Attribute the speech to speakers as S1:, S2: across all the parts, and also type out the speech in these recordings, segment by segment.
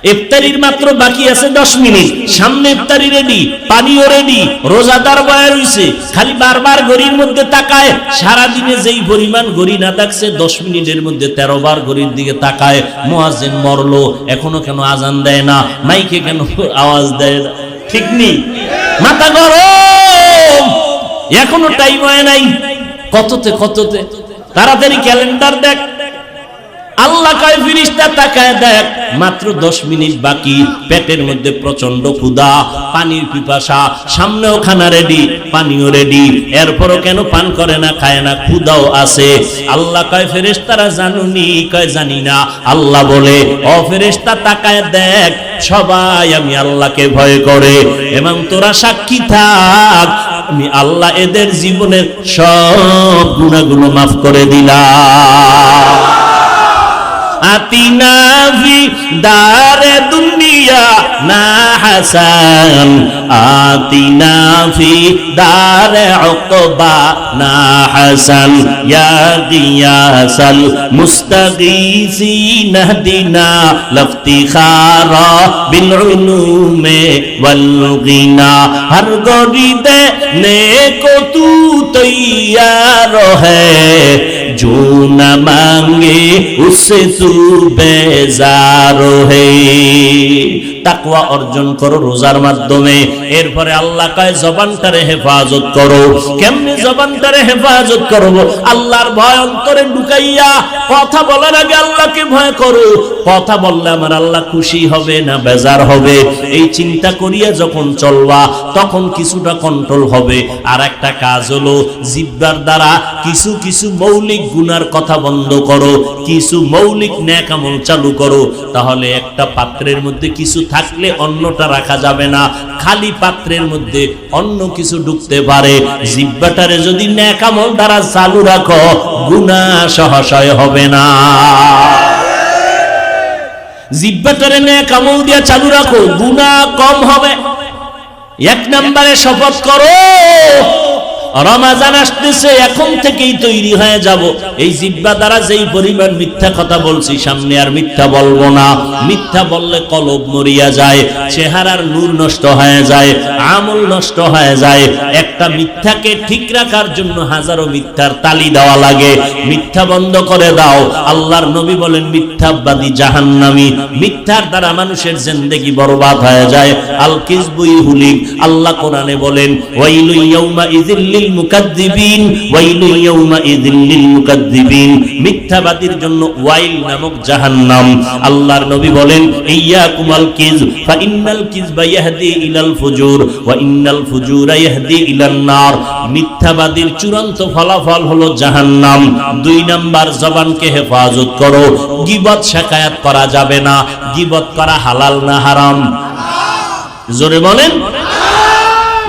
S1: ইফতারির মাত্র বাকি আছে 10 মিনিট, সামনে ইফতারি রেডি, পানিও রেডি, রোজাদার বয়া রইছে, খালি বারবার ঘড়ির মধ্যে তাকায়। সারা দিনে যেই পরিমাণ ঘড়ি না থাকছে 10 মিনিটের মধ্যে 13 বার ঘড়ির দিকে তাকায়। মুয়াজ্জিন মরলো, এখনো কেন আজান দেয় না, মাইকে কেন আওয়াজ দেয় না? ঠিক নেই, মাথা গরম, এখনো টাইম হয় নাই। কততে তাড়াতাড়ি ক্যালেন্ডার দেখ। আল্লাহ কয় ফেরেশতা তাকায় দেখ, মাত্র 10 মিনিট বাকি, পেটের মধ্যে প্রচন্ড ক্ষুধা, পানির পিপাসা, সামনেও খানা রেডি, পানিও রেডি, এরপরও কেন পান করে না, খায় না, ক্ষুধাও আছে। আল্লাহ কয় ফেরেশতারা জানুনি? কয় জানি না। আল্লাহ বলে, ও ফেরেশতা তাকায় দেখ, সবাই আমি আল্লাহকে ভয় করে, এবং তোরা সাক্ষী থাক, আমি আল্লাহ এদের জীবনের সব গুনাহগুলো মাফ করে দিলাম। আতিনা ফি দারে দুনিয়া না হাসান, আতিনা ফি দারে উকবা না হাসান, ইয়া গিয়াসাল মুস্তাগীসিন হদিনা লফতিখারা বিল উলুমে ওয়াল গিনা, হর গরিদে নেকো তু তৈয়ার হ্যায়, जो न मांगे उससे तू बेजार है। তাকওয়া অর্জন করো রোজার মাধ্যমে। এরপরে আল্লাহ কয় জবানটারে হেফাজত করো। কেমনে জবানটারে হেফাজত করব? আল্লাহর ভয় অন্তরে ঢুকাইয়া কথা বলার আগে আল্লাহকে ভয় করো। কথা বললে আমার আল্লাহ খুশি হবে না বেজার হবে, এই চিন্তা করিয়া যখন চলবা তখন কিছুটা কন্ট্রোল হবে। আর একটা কাজ হলো জিহ্বার দ্বারা কিছু কিছু মৌলিক গুনার কথা বন্ধ করো, কিছু মৌলিক নেক আমল চালু করো। তাহলে একটা পাত্রের মধ্যে কিছু থাকলে অন্যটা রাখা যাবে না, খালি পাত্রের মধ্যে অন্য কিছু ঢুকতে পারে। জিহ্বাটারে যদি নেক আমল দ্বারা চালু রাখো, গুনাহ সহজে হবে না। জিহ্বাটারে নেক আমল দিয়া চালু রাখো, গুনাহ কম হবে। এক নম্বরে শপথ করো, রমাজান আসতেছে, এখন থেকেই তৈরি হয়ে যাব, এই জিহ্বা দ্বারা যেই পরিমাণ মিথ্যা কথা বলছি সামনে আর মিথ্যা বলবো না। মিথ্যা বললে কলব মরিয়া যায়, চেহারার নূর নষ্ট হয়ে যায়, আমল নষ্ট হয়ে যায়। একটা মিথ্যাকে ঠিক রাখার জন্য হাজারো মিথ্যার তালি দেওয়া লাগে। মিথ্যা বন্ধ করে দাও। আল্লাহর নবী বলেন মিথ্যাবাদী জাহান্নামী। মিথ্যার দ্বারা মানুষের জিন্দেগি বরবাদ হয়ে যায়। আল কিযবু ইহুলিক। আল্লাহ কোরআনে বলেন ওয়াইলু ইয়াউমা ইযিল মুকাদ্দিবিন, ওয়াইলু ইয়াউমা ইযিল লিল মুকাদ্দিবিন। মিথ্যাবাদীর জন্য ওয়াইল নামক জাহান্নাম। আল্লাহর নবী বলেন ইয়াকুমাল কিযব ফা ইন্নাল কিযবা ইয়াহদি ইলাল ফুজুর ওয়া ইন্নাল ফুজুরা ইয়াহদি ইলান নার। মিথ্যাবাদীর চূড়ান্ত ফলাফল হলো জাহান্নাম। 2 নাম্বার, জবানকে হেফাজত করো। গীবত শিকায়াত করা যাবে না। গীবত করা হালাল না হারাম? জোরে বলেন।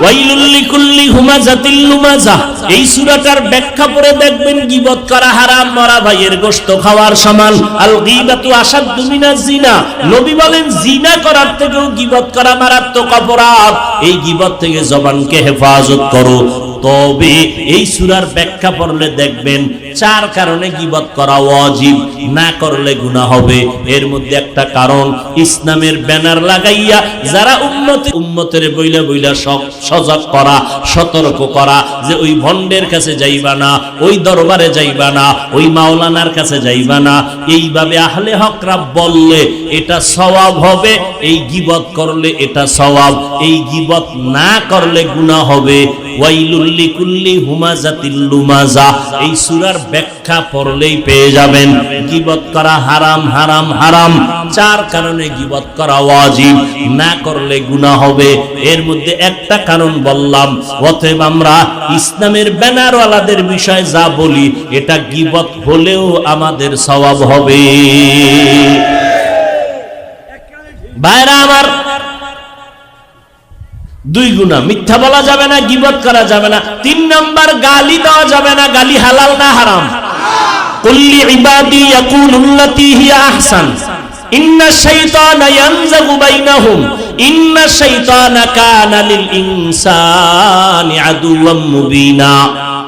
S1: ওয়াইলুল লিকুল্লি হুমাযাতিল লুমাযা। এই সূরাটার ব্যাখ্যা পড়ে দেখবেন গীবত করা হারাম, মরা ভাইয়ের গোশত খাওয়ার সমান। আল গীবাতু আশাদ্দু মিনাজ জিনা। নবী বলেন জিনা করার থেকেও গীবত করা মারাত্মক অপরাধ। এই গীবত থেকে জবানকে হেফাজত করো। তবে এই সূরার ব্যাখ্যা পড়লে দেখবেন 4 কারণে গীবত করা ওয়াজিব, না করলে গুনাহ হবে। এর মধ্যে একটা কারণ, ইসলামের ব্যানার লাগাইয়া যারা উম্মতের বইলা বইলা সজাগ করা, সতর্ক করা যে ওই ভণ্ডের কাছে যাইবা না, ওই দরবারে যাইবা না, ওই মাওলানার কাছে যাইবা না, এইভাবে আহলে হকরা বললে এটা সওয়াব হবে, এই গীবত করলে এটা সওয়াব, এই গীবত না করলে গুনাহ হবে। ওয়াইলুল লিকুল্লি হুমাযাতিল লুমাযা। এই সূরার ব্যাখ্যা পড়লেই পেয়ে যাবেন গীবত করা হারাম হারাম হারাম। 4 কারণে গীবত করা ওয়াজিব, না করলে গুনাহ হবে। এর মধ্যে একটা কারণ বললাম। অতএব আমরা ইসলামের ব্যানারওয়ালাদের বিষয়ে যা বলি এটা গীবত হলেও আমাদের সওয়াব হবে। ভাইরা আমার, 2 গুনাহ, মিথ্যা বলা যাবে না, গীবত করা যাবে না। 3 নাম্বার, গালি দেওয়া যাবে না। গালি হালাল না হারাম? কুল্লি ইবাদি ইয়াকুলুল্লাতী হিয়া আহসান ইন্নাশ শাইতানা ইয়ানজাগু বাইনাহুম ইন্নাশ শাইতানা কানা লিল ইনসানি আদুওয়াম মুবিনা।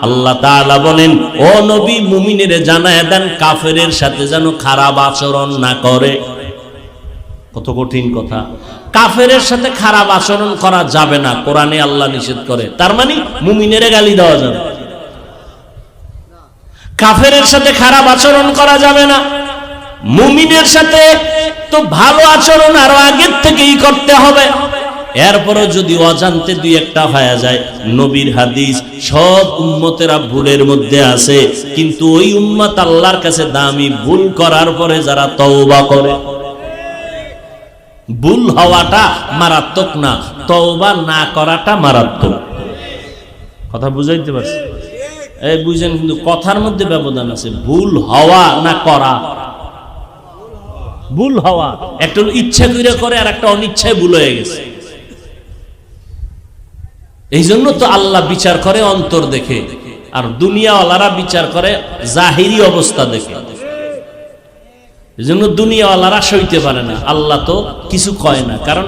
S1: আল্লাহ তাআলা বলেন, ও নবী, মুমিনেরে জানায় দেন কাফেরের সাথে যেন খারাপ আচরণ না করে। কত কঠিন কথা। কাফেরের সাথে খারাপ আচরণ করা যাবে না, কোরআনে আল্লাহ নিষেধ করে। তার মানে মুমিনের গালি দেওয়া যাবে, কাফেরের সাথে খারাপ আচরণ করা যাবে না। মুমিনের সাথে তো ভালো আচরণ আরো আগের থেকেই করতে হবে। এরপরও যদি অজান্তে দুই একটা হয়ে যায়, নবীর হাদিস সব উম্মতেরা ভুলের মধ্যে আছে, কিন্তু ওই উম্মত আল্লাহর কাছে দামি, ভুল করার পরে যারা তওবা করে। ভুল হওয়াটা মারাত্মক না, তওবা না করাটা মারাত্মক। কথা বুঝাইতে পারছি? এই বুঝেন, কিন্তু কথার মধ্যে ব্যবধান আছে। ভুল হওয়া না করা। ভুল হওয়া একটা ইচ্ছা করে আর একটা অনিচ্ছায় ভুল হয়ে গেছে। এই জন্য তো আল্লাহ বিচার করে অন্তর দেখে, আর দুনিয়াওয়ালারা বিচার করে জাহিরি অবস্থা দেখে। এই জন্য দুনিয়াওয়ালারা সইতে পারে না, আল্লাহ তো কিছু কয় না, কারণ